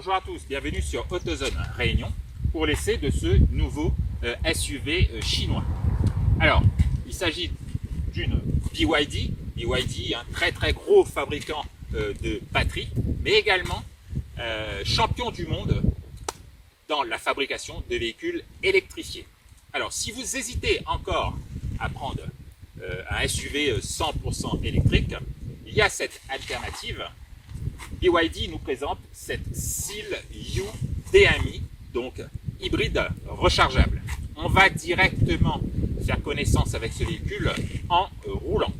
Bonjour à tous, bienvenue sur AutoZone Réunion pour l'essai de ce nouveau SUV chinois. Alors, il s'agit d'une BYD, un très gros fabricant de batteries, mais également champion du monde dans la fabrication de véhicules électrifiés. Alors, si vous hésitez encore à prendre un SUV 100% électrique, il y a cette alternative. BYD nous présente cette Seal U DMI, donc hybride rechargeable. On va directement faire connaissance avec ce véhicule en roulant.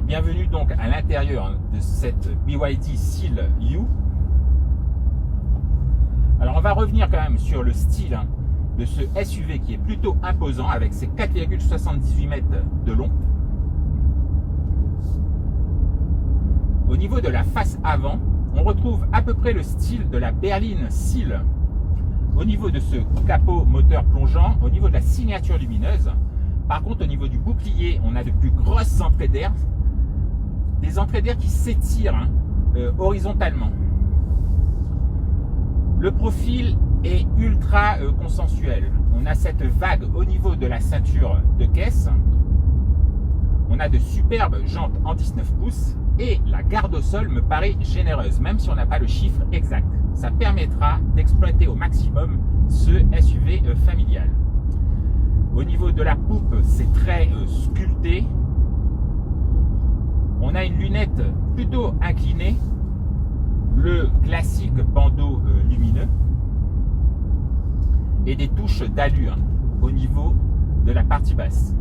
Bienvenue donc à l'intérieur de cette BYD Seal U. Alors on va revenir quand même sur le style de ce SUV qui est plutôt imposant avec ses 4,78 mètres de long. Au niveau de la face avant, on retrouve à peu près le style de la berline Seal. Au niveau de ce capot moteur plongeant, au niveau de la signature lumineuse. Par contre, au niveau du bouclier, on a de plus grosses entrées d'air. Des entrées d'air qui s'étirent horizontalement. Le profil est ultra consensuel. On a cette vague au niveau de la ceinture de caisse. On a de superbes jantes en 19 pouces et la garde au sol me paraît généreuse, même si on n'a pas le chiffre exact. Ça permettra d'exploiter au maximum ce SUV familial. Au niveau de la poupe, c'est très sculpté. On a une lunette plutôt inclinée, le classique bandeau lumineux et des touches d'allure au niveau de la partie basse.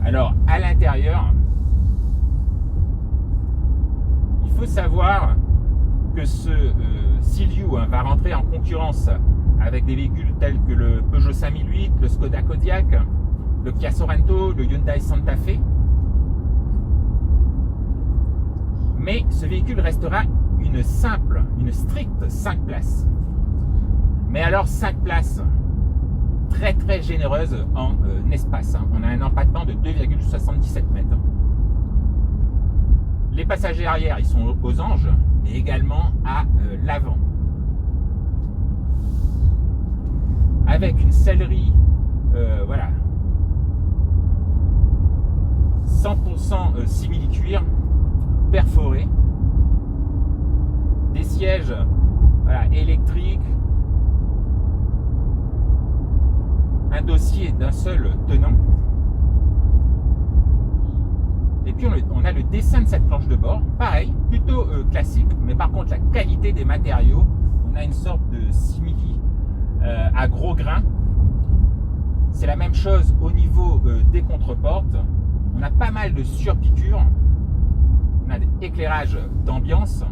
Alors à l'intérieur, il faut savoir que ce Seal U va rentrer en concurrence avec des véhicules tels que le Peugeot 5008, le Skoda Kodiaq, le Kia Sorento, le Hyundai Santa Fe. Mais ce véhicule restera une stricte 5 places. Mais alors 5 places très généreuses en espace. On a un empattement de 2,77 mètres. Les passagers arrière, ils sont aux anges, mais également à l'avant. Avec une sellerie, voilà, 100% simili-cuir perforé, des sièges électriques, un dossier d'un seul tenant, et puis on a le dessin de cette planche de bord, pareil, plutôt classique, mais par contre la qualité des matériaux, on a une sorte de simili à gros grains. C'est la même chose au niveau des contreportes. On a pas mal de surpiqûres, on a des éclairages d'ambiance.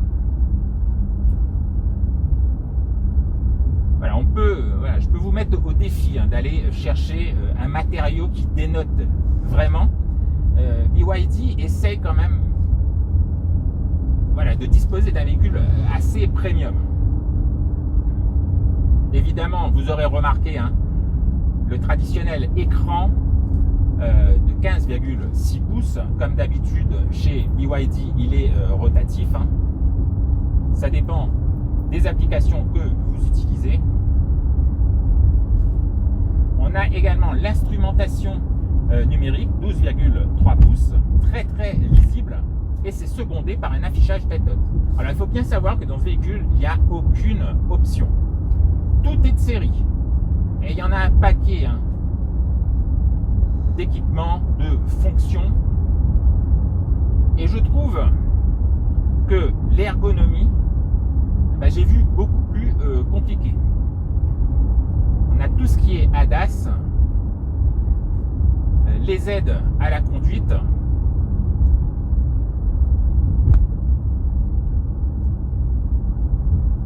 Voilà, je peux vous mettre au défi d'aller chercher un matériau qui dénote vraiment. BYD essaye quand même, de disposer d'un véhicule assez premium. Évidemment, vous aurez remarqué le traditionnel écran de 15,6 pouces. Comme d'habitude chez BYD, il est rotatif. Ça dépend des applications que vous utilisez. On a également l'instrumentation numérique 12,3 pouces, très lisible, et c'est secondé par un affichage tête-haute. Alors il faut bien savoir que dans ce véhicule, il n'y a aucune option. Tout est de série. Et il y en a un paquet d'équipements, de fonctions. Et je trouve que l'ergonomie, j'ai vu beaucoup plus compliqué. On a tout ce qui est ADAS, les aides à la conduite,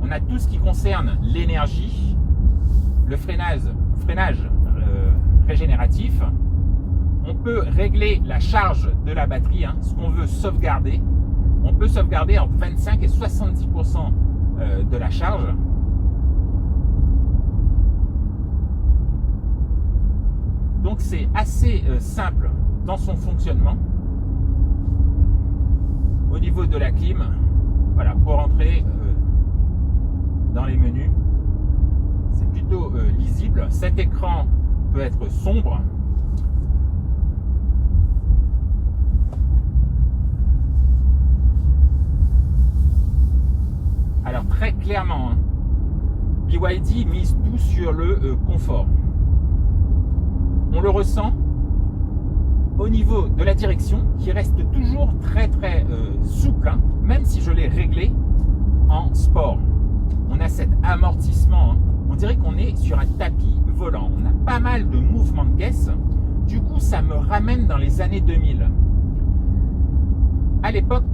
on a tout ce qui concerne l'énergie, le freinage régénératif. On peut régler la charge de la batterie, ce qu'on veut sauvegarder. On peut sauvegarder entre 25 et 70% de la charge. Donc c'est assez simple dans son fonctionnement. Au niveau de la clim, voilà, pour rentrer dans les menus, c'est plutôt lisible. Cet écran peut être sombre. Alors très clairement, BYD mise tout sur le confort. On le ressent au niveau de la direction qui reste toujours très souple, même si je l'ai réglé en sport. On a cet amortissement, on dirait qu'on est sur un tapis volant. On a pas mal de mouvements de caisse. Du coup, ça me ramène dans les années 2000. À l'époque,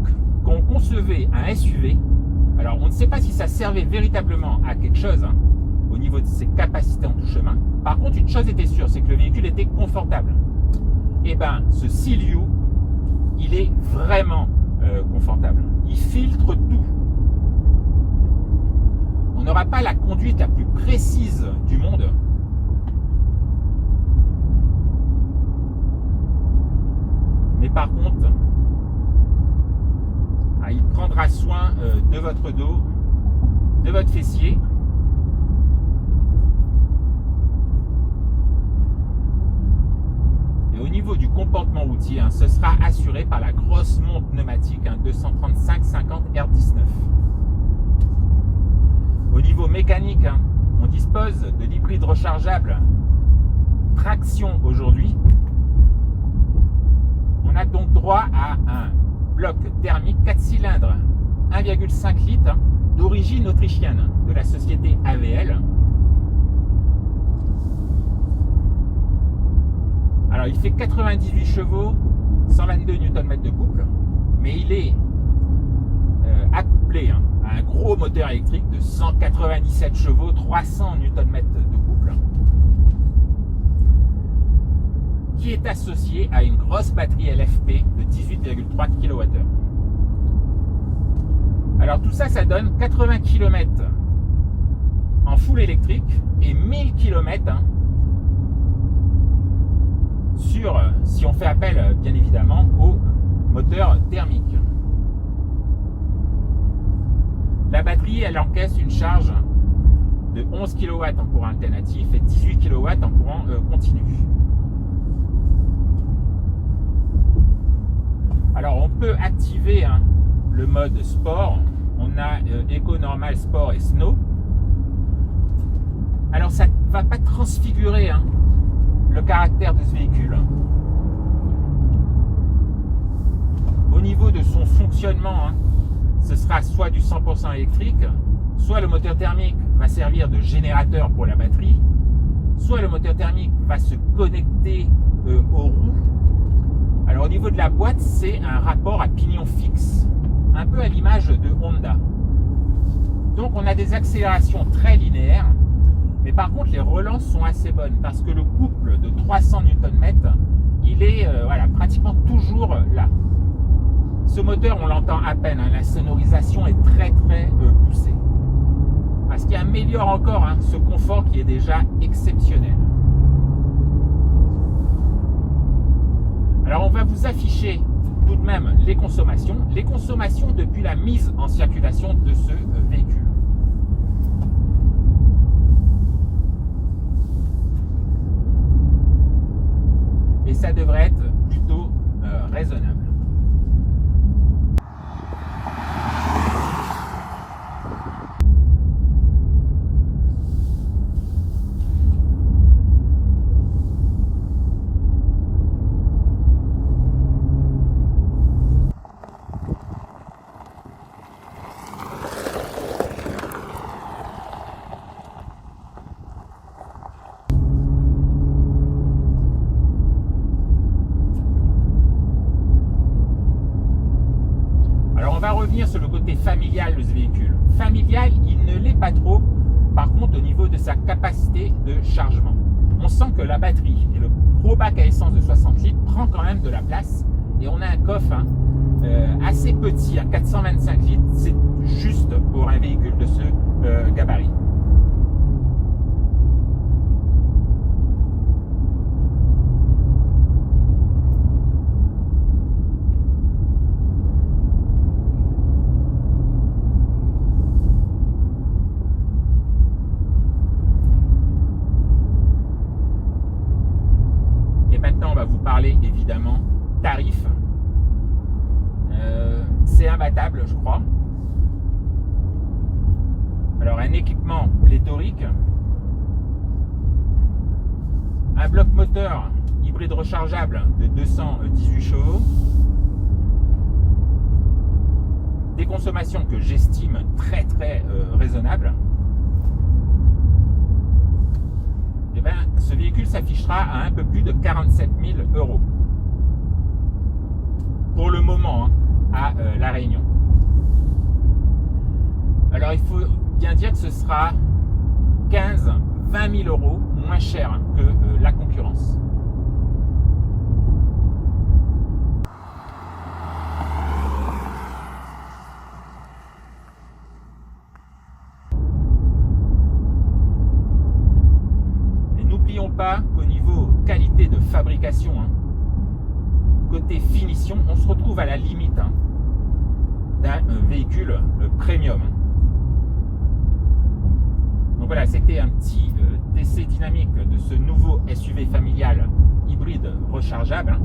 quand on concevait un SUV, alors on ne sait pas si ça servait véritablement à quelque chose au niveau de ses capacités en tout chemin. Par contre, une chose était sûre, c'est que le véhicule était confortable. Et ce Seal-U, il est vraiment confortable. Il filtre tout. On n'aura pas la conduite la plus précise du monde. Mais par contre, il prendra soin de votre dos, de votre fessier. Et au niveau du comportement routier, ce sera assuré par la grosse montre pneumatique 235/50 R19. Au niveau mécanique, on dispose de l'hybride rechargeable traction aujourd'hui. On a donc droit à un bloc thermique 4 cylindres 1,5 litres d'origine autrichienne de la société AVL. Alors il fait 98 chevaux, 122 Nm de couple, mais il est accouplé à un gros moteur électrique de 197 chevaux, 300 Nm de couple, qui est associé à une grosse batterie LFP de 18,3 kWh. Alors tout ça, ça donne 80 km en full électrique et 1000 km si on fait appel bien évidemment au moteur thermique. La batterie, elle encaisse une charge de 11 kW en courant alternatif et 18 kW en courant continu. Alors on peut activer le mode sport. On a Eco, Normal, Sport et Snow. Alors ça ne va pas transfigurer le caractère de ce véhicule. Au niveau de son fonctionnement, ce sera soit du 100% électrique, soit le moteur thermique va servir de générateur pour la batterie, soit le moteur thermique va se connecter aux roues. Alors au niveau de la boîte, c'est un rapport à pignon fixe, un peu à l'image de Honda. Donc on a des accélérations très linéaires, mais par contre les relances sont assez bonnes parce que le couple de 300 Nm, il est pratiquement toujours là. Ce moteur, on l'entend à peine, la sonorisation est très poussée. Ce qui améliore encore ce confort qui est déjà exceptionnel. Alors on va vous afficher tout de même les consommations depuis la mise en circulation de ce véhicule. Et ça devrait être plutôt raisonnable. va revenir sur le côté familial de ce véhicule. Familial, il ne l'est pas trop, par contre au niveau de sa capacité de chargement. On sent que la batterie et le gros bac à essence de 60 litres prend quand même de la place, et on a un coffre assez petit, 425 litres, c'est juste pour un véhicule de ce gabarit. Maintenant, on va vous parler évidemment tarif. C'est imbattable, je crois. Alors, un équipement pléthorique, un bloc moteur hybride rechargeable de 218 chevaux, des consommations que j'estime très raisonnables. Eh bien, ce véhicule s'affichera à un peu plus de 47 000 euros. Pour le moment, à La Réunion. Alors, il faut bien dire que ce sera 15-20 000 euros moins cher que la concurrence. N'oublions pas qu'au niveau qualité de fabrication, côté finition, on se retrouve à la limite d'un véhicule premium. Donc voilà, c'était un petit essai dynamique de ce nouveau SUV familial hybride rechargeable.